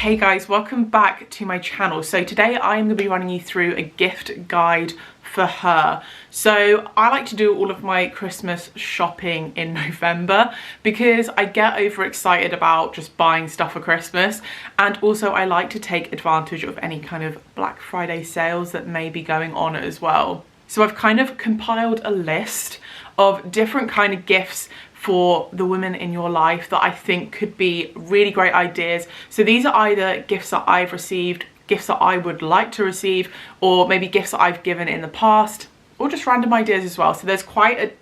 Hey guys, welcome back to my channel. So today I am going to be running you through a gift guide for her. So I like to do all of my Christmas shopping in November because I get overexcited about just buying stuff for Christmas, and also I like to take advantage of any kind of Black Friday sales that may be going on as well. So I've kind of compiled a list of different kind of gifts for the women in your life that I think could be really great ideas. So these are either gifts that I've received, gifts that I would like to receive, or maybe gifts that I've given in the past, or just random ideas as well. So there's quite a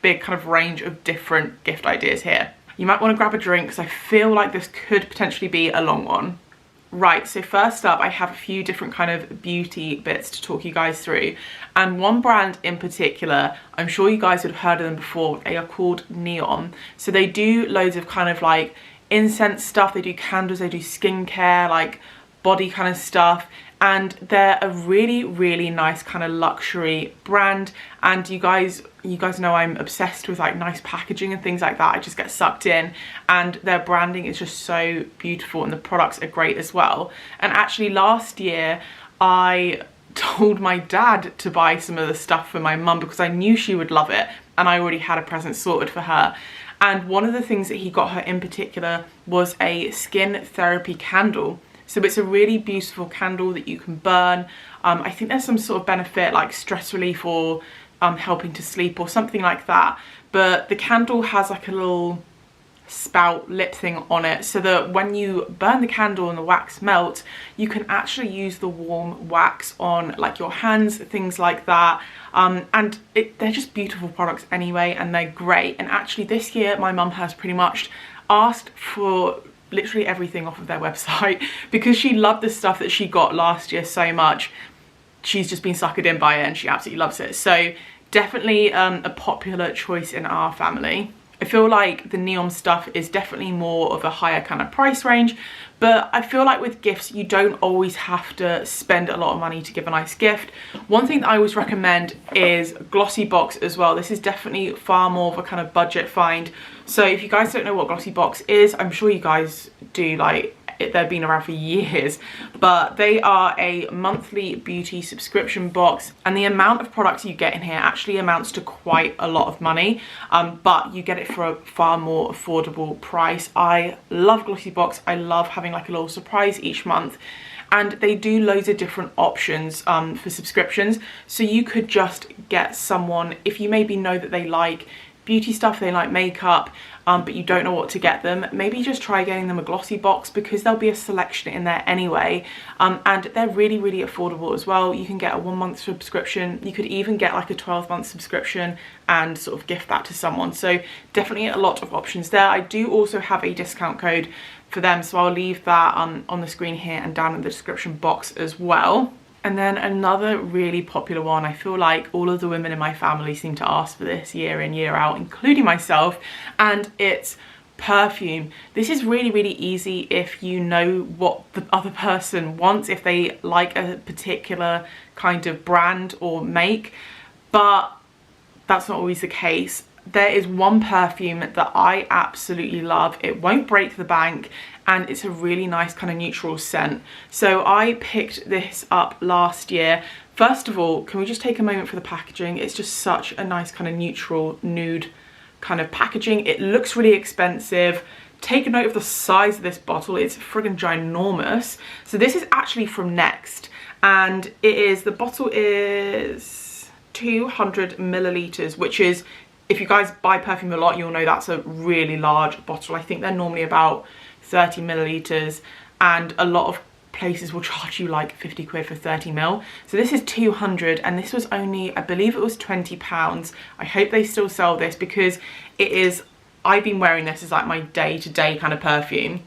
big kind of range of different gift ideas here. You might want to grab a drink because I feel like this could potentially be a long one. Right, so first up I have a few different kind of beauty bits to talk you guys through, and one brand in particular, I'm sure you guys would have heard of them before. They are called Neom. So they do loads of kind of like incense stuff, they do candles, they do skincare, like body kind of stuff, and they're a really nice kind of luxury brand. And you guys know I'm obsessed with like nice packaging and things like that. I just get sucked in, and their branding is just so beautiful and the products are great as well. And actually last year I told my dad to buy some of the stuff for my mum because I knew she would love it, and I already had a present sorted for her. And one of the things that he got her in particular was a skin therapy candle. So it's a really beautiful candle that you can burn. I think there's some sort of benefit like stress relief or helping to sleep or something like that. But the candle has like a little spout lip thing on it, so that when you burn the candle and the wax melts, you can actually use the warm wax on like your hands, things like that. And they're just beautiful products anyway, and they're great. And actually this year my mum has pretty much asked for literally everything off of their website because she loved the stuff that she got last year so much. She's just been suckered in by it and she absolutely loves it. So definitely a popular choice in our family. I feel like the Neom stuff is definitely more of a higher kind of price range, but I feel like with gifts you don't always have to spend a lot of money to give a nice gift. One thing that I always recommend is Glossy Box as well. This is definitely far more of a kind of budget find. So if you guys don't know what Glossy Box is, I'm sure you guys do, like they've been around for years, but they are a monthly beauty subscription box, and the amount of products you get in here actually amounts to quite a lot of money, but you get it for a far more affordable price. I love Glossy Box. I love having like a little surprise each month, and they do loads of different options for subscriptions. So you could just get someone, if you maybe know that they like beauty stuff, they like makeup, but you don't know what to get them, maybe just try getting them a Glossy Box because there'll be a selection in there anyway, and they're really affordable as well. You can get a 1 month subscription, you could even get like a 12-month subscription and sort of gift that to someone. So definitely a lot of options there. I do also have a discount code for them, so I'll leave that on the screen here and down in the description box as well. And then another really popular one, I feel like all of the women in my family seem to ask for this year in, year out, including myself, and it's perfume. This is really easy if you know what the other person wants, if they like a particular kind of brand or make, but that's not always the case. There is one perfume that I absolutely love. It won't break the bank, and it's a really nice kind of neutral scent. So I picked this up last year. First of all, can we just take a moment for the packaging? It's just such a nice kind of neutral nude kind of packaging. It looks really expensive. Take a note of the size of this bottle. It's friggin' ginormous. So this is actually from Next, and the bottle is 200 milliliters, which is, if you guys buy perfume a lot, you'll know that's a really large bottle. I think they're normally about 30 milliliters, and a lot of places will charge you like 50 quid for 30 mil. So this is 200, and this was only, I believe it was £20. I hope they still sell this because it is, I've been wearing this as like my day-to-day kind of perfume.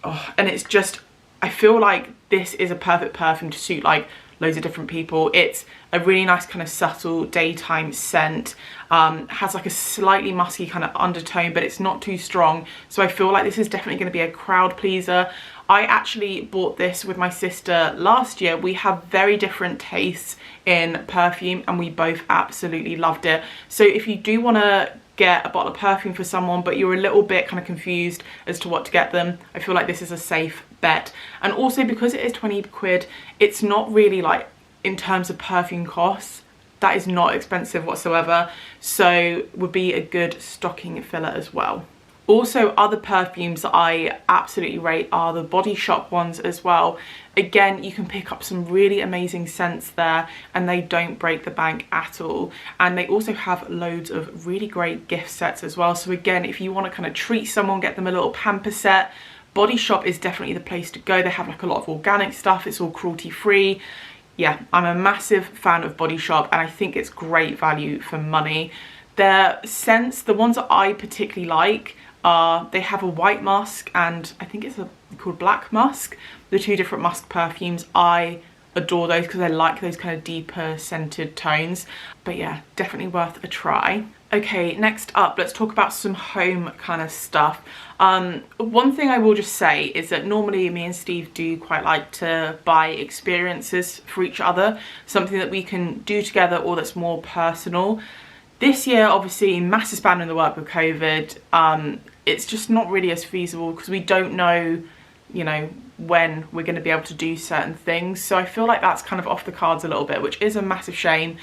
Oh, and it's just, I feel like this is a perfect perfume to suit like loads of different people. It's a really nice kind of subtle daytime scent, has like a slightly musky kind of undertone, but it's not too strong. So I feel like this is definitely going to be a crowd pleaser. I actually bought this with my sister last year. We have very different tastes in perfume and we both absolutely loved it. So if you do want to get a bottle of perfume for someone but you're a little bit kind of confused as to what to get them, I feel like this is a safe bet. And also because it is 20 quid, it's not really like, in terms of perfume costs, that is not expensive whatsoever, so would be a good stocking filler as well. Also, other perfumes that I absolutely rate are the Body Shop ones as well. Again, you can pick up some really amazing scents there and they don't break the bank at all. And they also have loads of really great gift sets as well. So again, if you want to kind of treat someone, get them a little pamper set, Body Shop is definitely the place to go. They have like a lot of organic stuff, it's all cruelty free. Yeah, I'm a massive fan of Body Shop and I think it's great value for money. Their scents, the ones that I particularly like, they have a white musk and I think it's called black musk. The two different musk perfumes, I adore those because I like those kind of deeper scented tones. But yeah, definitely worth a try. Okay, next up, let's talk about some home kind of stuff. One thing I will just say is that normally me and Steve do quite like to buy experiences for each other, something that we can do together or that's more personal. This year, obviously, massive span in the work with COVID, it's just not really as feasible because we don't know, you know, when we're going to be able to do certain things. So I feel like that's kind of off the cards a little bit, which is a massive shame.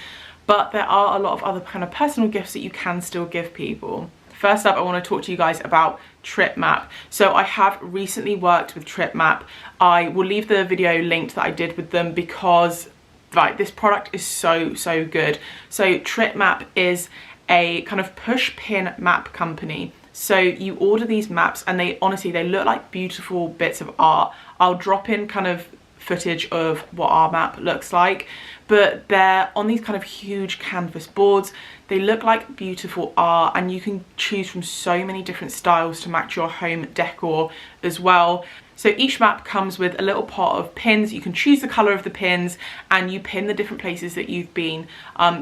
But there are a lot of other kind of personal gifts that you can still give people. First up, I want to talk to you guys about TripMap. So I have recently worked with TripMap. I will leave the video linked that I did with them because like this product is so good. So TripMap is a kind of push pin map company. So you order these maps and they honestly, they look like beautiful bits of art. I'll drop in kind of footage of what our map looks like, but they're on these kind of huge canvas boards. They look like beautiful art and you can choose from so many different styles to match your home decor as well. So each map comes with a little pot of pins. You can choose the colour of the pins and you pin the different places that you've been.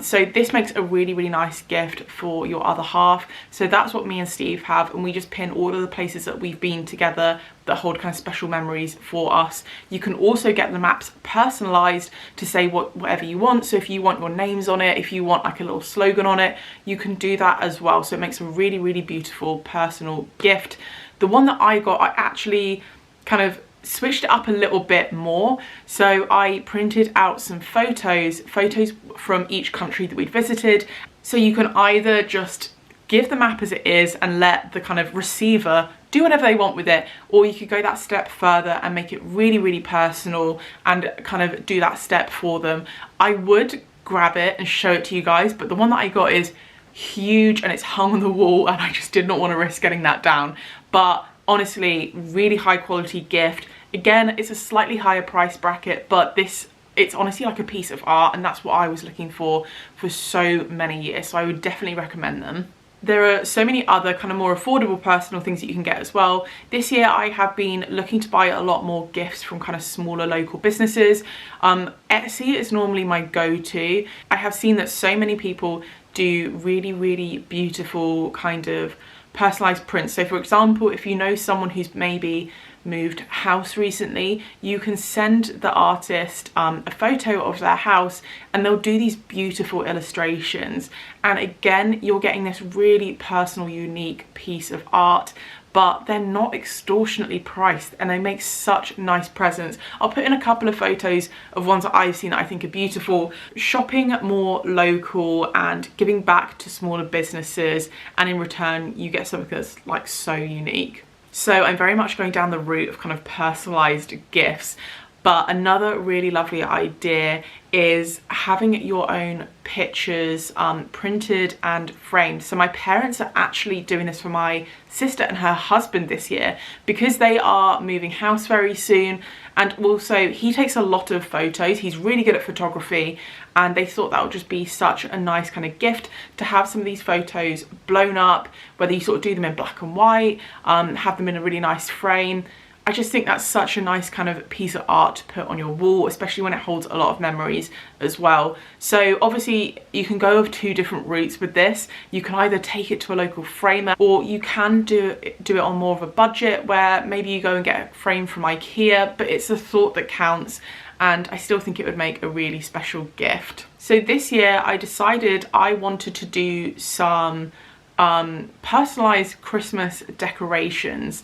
So this makes a really nice gift for your other half. So that's what me and Steve have, and we just pin all of the places that we've been together that hold kind of special memories for us. You can also get the maps personalised to say whatever you want. So if you want your names on it, if you want like a little slogan on it, you can do that as well. So it makes a really beautiful personal gift. The one that I got, I actually kind of switched it up a little bit more. So I printed out some photos from each country that we'd visited. So you can either just give the map as it is and let the kind of receiver do whatever they want with it, or you could go that step further and make it really personal and kind of do that step for them. I would grab it and show it to you guys, but the one that I got is huge and it's hung on the wall and I just did not want to risk getting that down. But honestly, really high quality gift. Again, it's a slightly higher price bracket, but it's honestly like a piece of art, and that's what I was looking for so many years. So I would definitely recommend them. There are so many other kind of more affordable personal things that you can get as well. This year I have been looking to buy a lot more gifts from kind of smaller local businesses. Etsy is normally my go-to. I have seen that so many people do really beautiful kind of personalized prints. So for example, if you know someone who's maybe moved house recently, you can send the artist a photo of their house and they'll do these beautiful illustrations. And again, you're getting this really personal, unique piece of art, but they're not extortionately priced and they make such nice presents. I'll put in a couple of photos of ones that I've seen that I think are beautiful. Shopping more local and giving back to smaller businesses, and in return you get something that's like so unique. So I'm very much going down the route of kind of personalized gifts. But another really lovely idea is having your own pictures printed and framed. So my parents are actually doing this for my sister and her husband this year because they are moving house very soon, and also he takes a lot of photos. He's really good at photography, and they thought that would just be such a nice kind of gift to have some of these photos blown up, whether you sort of do them in black and white, have them in a really nice frame. I just think that's such a nice kind of piece of art to put on your wall, especially when it holds a lot of memories as well. So obviously you can go of two different routes with this. You can either take it to a local framer, or you can do it on more of a budget where maybe you go and get a frame from IKEA, but it's the thought that counts, and I still think it would make a really special gift. So this year I decided I wanted to do some personalized Christmas decorations.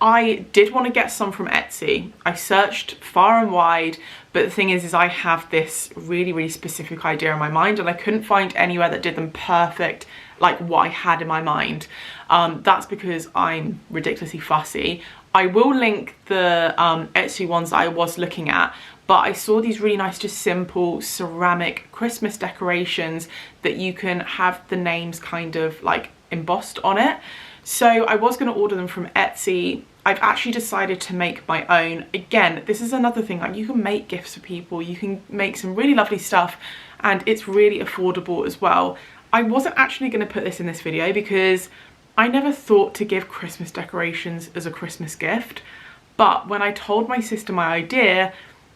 I did want to get some from Etsy. I searched far and wide, but the thing is I have this really specific idea in my mind, and I couldn't find anywhere that did them perfect like what I had in my mind. That's because I'm ridiculously fussy. I will link the Etsy ones that I was looking at, but I saw these really nice, just simple ceramic Christmas decorations that you can have the names kind of like embossed on it. So I was going to order them from Etsy. I've actually decided to make my own. Again, this is another thing, like you can make gifts for people, you can make some really lovely stuff, and it's really affordable as well. I wasn't actually going to put this in this video because I never thought to give Christmas decorations as a Christmas gift, but when I told my sister my idea,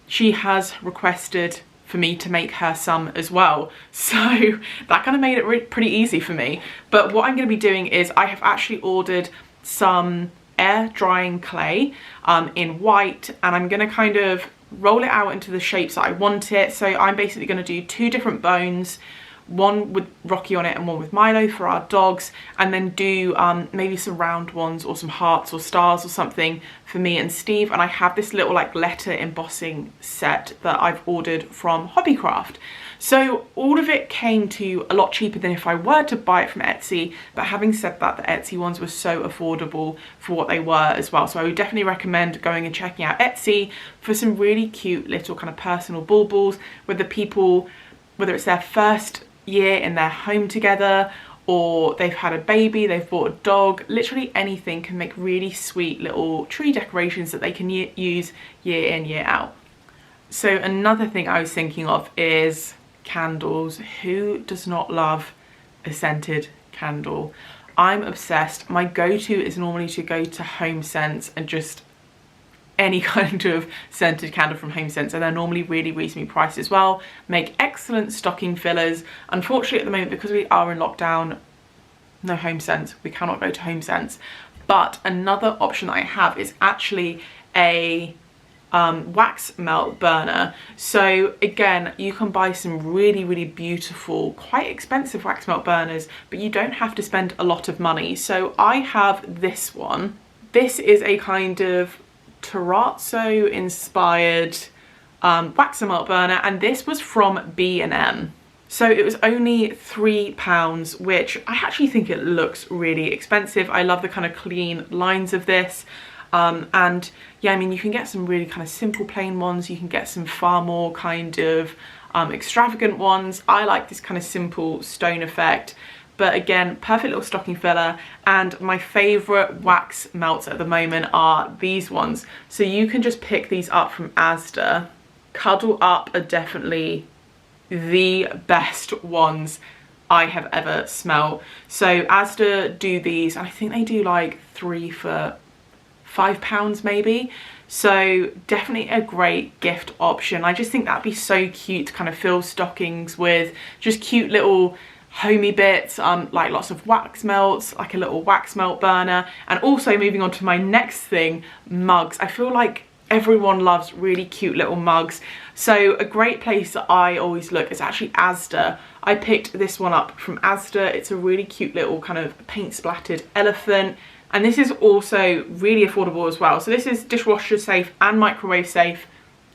she has requested for me to make her some as well. So that kind of made it pretty easy for me. But what I'm going to be doing is I have actually ordered some air drying clay in white, and I'm going to kind of roll it out into the shapes that I want it. So I'm basically going to do 2 different bones, one with Rocky on it and one with Milo for our dogs, and then do maybe some round ones or some hearts or stars or something for me and Steve. And I have this little like letter embossing set that I've ordered from Hobbycraft. So all of it came to a lot cheaper than if I were to buy it from Etsy, but having said that, the Etsy ones were so affordable for what they were as well. So I would definitely recommend going and checking out Etsy for some really cute little kind of personal baubles, whether people, whether it's their first year in their home together, or they've had a baby, they've bought a dog, literally anything can make really sweet little tree decorations that they can use year in, year out. So another thing I was thinking of is candles. Who does not love a scented candle? I'm obsessed. My go-to is normally to go to Home Sense and just any kind of scented candle from Home Sense, and they're normally really reasonably priced as well, make excellent stocking fillers. Unfortunately at the moment, because we are in lockdown, no Home Sense, we cannot go to Home Sense. But another option that I have is actually a wax melt burner. So again, you can buy some really beautiful, quite expensive wax melt burners, but you don't have to spend a lot of money. So I have this one. This is a kind of terrazzo inspired wax melt burner, and this was from B&M. So it was only £3, which I actually think it looks really expensive. I love the kind of clean lines of this. And yeah, I mean, you can get some really kind of simple plain ones. You can get some far more kind of extravagant ones. I like this kind of simple stone effect. But again, perfect little stocking filler. And my favorite wax melts at the moment are these ones. So you can just pick these up from Asda. Cuddle Up are definitely the best ones I have ever smelled. So Asda do these, and I think they do like 3 for £5 maybe. So definitely a great gift option. I just think that'd be so cute to kind of fill stockings with, just cute little homey bits, like lots of wax melts, like a little wax melt burner. And also moving on to my next thing, mugs. I feel like everyone loves really cute little mugs. So a great place that I always look is actually Asda. I picked this one up from Asda. It's a really cute little kind of paint splattered elephant. And this is also really affordable as well. So this is dishwasher safe and microwave safe.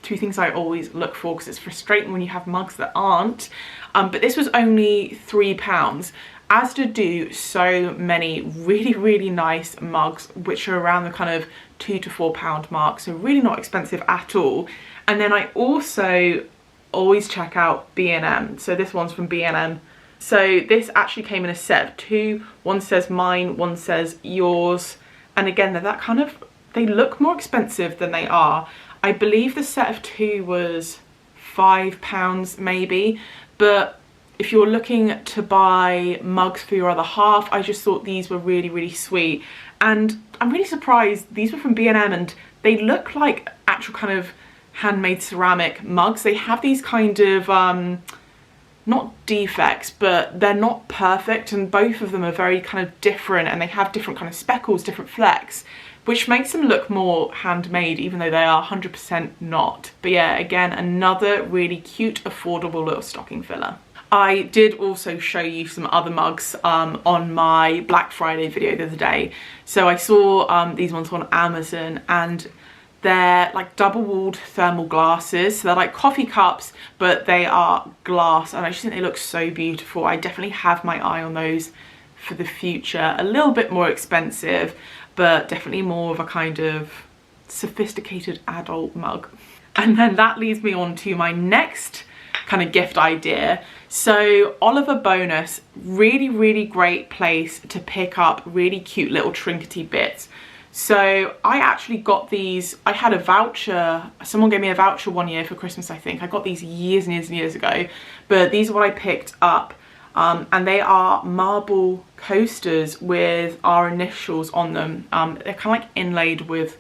2 things I always look for, because it's frustrating when you have mugs that aren't. But this was only £3. Asda do so many really nice mugs, which are around the kind of £2 to £4 mark. So really not expensive at all. And then I also always check out B&M. So this one's from B&M. So this actually came in a set of 2. One says mine, one says yours. And again, they're that kind of, they look more expensive than they are. I believe the set of 2 was £5 maybe. But if you're looking to buy mugs for your other half, I just thought these were really sweet. And I'm really surprised these were from B&M, and they look like actual kind of handmade ceramic mugs. They have these kind of not defects, but they're not perfect, and both of them are very kind of different, and they have different kind of speckles, different flecks, which makes them look more handmade, even though they are 100% not. But yeah, again, another really cute, affordable little stocking filler. I did also show you some other mugs on my Black Friday video the other day. So I saw these ones on Amazon, and they're like double-walled thermal glasses. So they're like coffee cups, but they are glass, and I just think they look so beautiful. I definitely have my eye on those for the future. A little bit more expensive, but definitely more of a kind of sophisticated adult mug. And then that leads me on to my next kind of gift idea. So Oliver Bonus, really great place to pick up really cute little trinkety bits. So I actually got these, I had a voucher, someone gave me a voucher one year for Christmas, I think. I got these years and years and years ago, but these are what I picked up. And they are marble coasters with our initials on them. They're kind of like inlaid with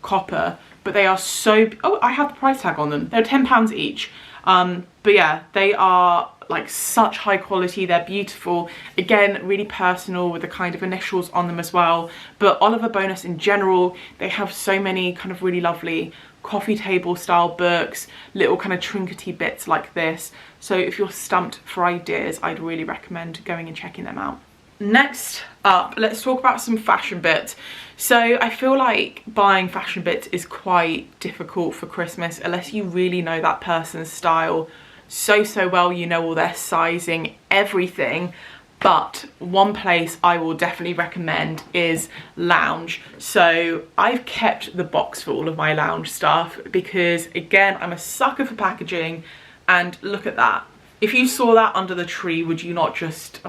copper, but they are so, oh, I have the price tag on them. They're £10 each. But yeah, they are like such high quality. They're beautiful. Again, really personal with the kind of initials on them as well. But Oliver Bonus in general, they have so many kind of really lovely coffee table style books, little kind of trinkety bits like this. So if you're stumped for ideas, I'd really recommend going and checking them out. Next up, let's talk about some fashion bits. So I feel like buying fashion bits is quite difficult for Christmas unless you really know that person's style so well. You know all their sizing, everything. But one place I will definitely recommend is Lounge. So I've kept the box for all of my Lounge stuff because, again, I'm a sucker for packaging. And look at that. If you saw that under the tree, would you not just...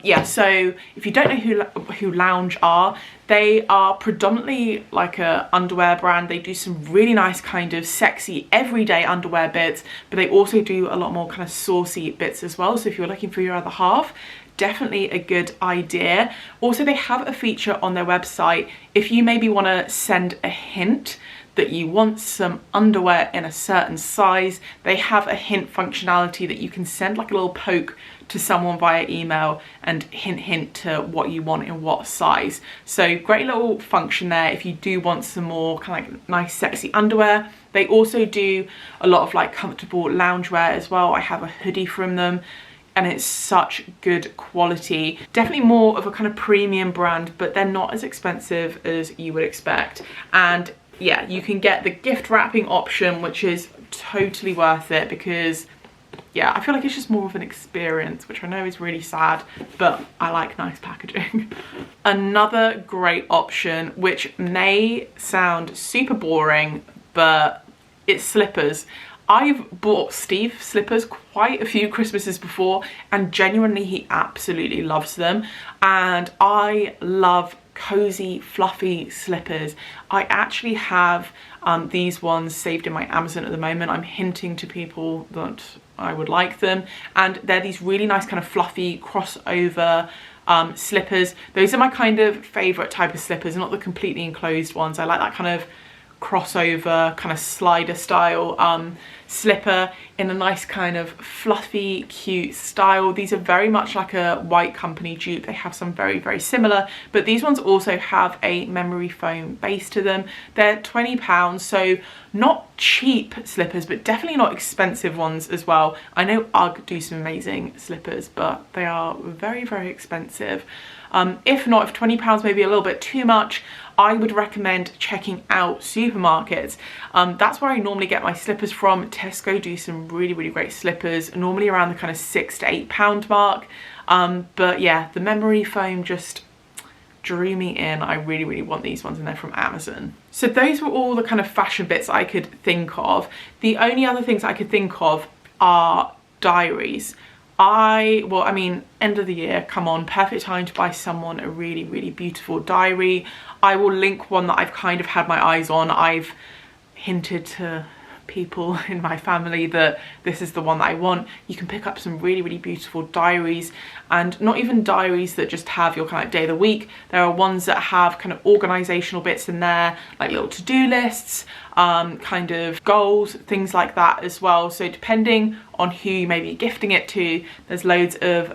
yeah, so if you don't know who Lounge are, they are predominantly like a underwear brand. They do some really nice kind of sexy everyday underwear bits, but they also do a lot more kind of saucy bits as well. So if you're looking for your other half, definitely a good idea. Also, they have a feature on their website. If you maybe want to send a hint that you want some underwear in a certain size, they have a hint functionality that you can send like a little poke to someone via email and hint to what you want in what size. So great little function there if you do want some more kind of like nice sexy underwear. They also do a lot of like comfortable loungewear as well. I have a hoodie from them and it's such good quality. Definitely more of a kind of premium brand, but they're not as expensive as you would expect. And yeah, you can get the gift wrapping option, which is totally worth it because yeah, I feel like it's just more of an experience, which I know is really sad, but I like nice packaging. Another great option, which may sound super boring, but it's slippers. I've bought Steve slippers quite a few Christmases before, and genuinely he absolutely loves them. And I love cozy, fluffy slippers. I actually have these ones saved in my Amazon at the moment. I'm hinting to people that I would like them, and they're these really nice kind of fluffy crossover slippers. Those are my kind of favorite type of slippers, not the completely enclosed ones. I like that kind of crossover kind of slider style slipper in a nice kind of fluffy cute style. These are very much like a White Company dupe. They have some very similar, but these ones also have a memory foam base to them. They're £20, so not cheap slippers, but definitely not expensive ones as well. I know UGG do some amazing slippers, but they are very expensive. If not, if £20 may be a little bit too much, I would recommend checking out supermarkets. That's where I normally get my slippers from. Tesco do some really great slippers, normally around the kind of £6 to £8 mark. But yeah, the memory foam just drew me in. I really want these ones, and they're from Amazon. So those were all the kind of fashion bits I could think of. The only other things I could think of are diaries. Well, I mean, end of the year, come on, perfect time to buy someone a really beautiful diary. I will link one that I've kind of had my eyes on. I've hinted to people in my family that this is the one that I want. You can pick up some really beautiful diaries, and not even diaries that just have your kind of day of the week. There are ones that have kind of organizational bits in there, like little to-do lists, kind of goals, things like that as well. So depending on who you may be gifting it to, there's loads of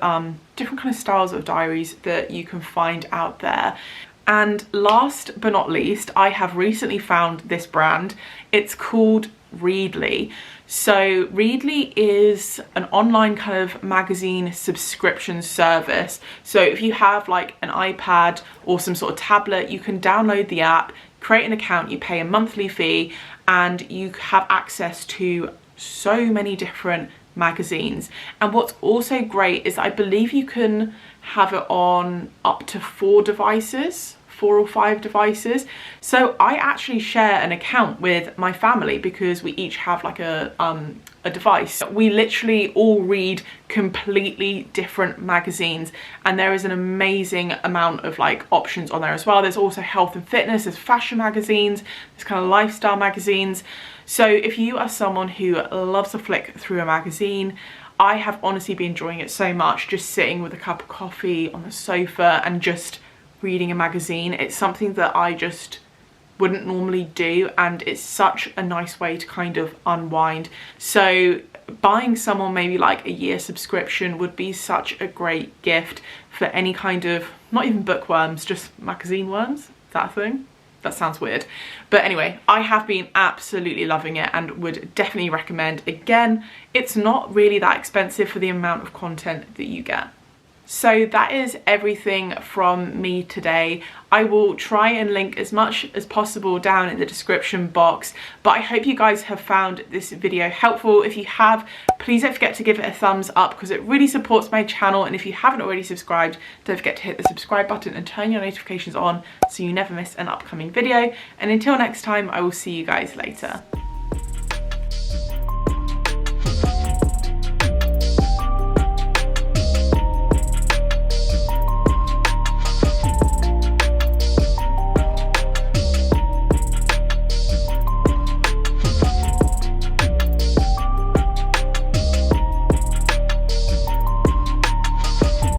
different kind of styles of diaries that you can find out there. And last but not least, I have recently found this brand. It's called Readly. So Readly is an online kind of magazine subscription service. So if you have like an iPad or some sort of tablet, you can download the app, create an account, you pay a monthly fee, and you have access to so many different magazines. And what's also great is I believe you can have it on up to 4 or 5 devices. So I actually share an account with my family because we each have like a device. We literally all read completely different magazines, and there is an amazing amount of like options on there as well. There's also health and fitness, there's fashion magazines, there's kind of lifestyle magazines. So if you are someone who loves to flick through a magazine, I have honestly been enjoying it so much, just sitting with a cup of coffee on the sofa and just reading a magazine. It's something that I just wouldn't normally do, and it's such a nice way to kind of unwind. So buying someone maybe like a year subscription would be such a great gift for any kind of, not even bookworms, just magazine worms. Is that a thing? That sounds weird. But anyway, I have been absolutely loving it and would definitely recommend. Again, it's not really that expensive for the amount of content that you get. So that is everything from me today. I will try and link as much as possible down in the description box, but I hope you guys have found this video helpful. If you have, please don't forget to give it a thumbs up because it really supports my channel, and if you haven't already subscribed, don't forget to hit the subscribe button and turn your notifications on so you never miss an upcoming video. And until next time, I will see you guys later.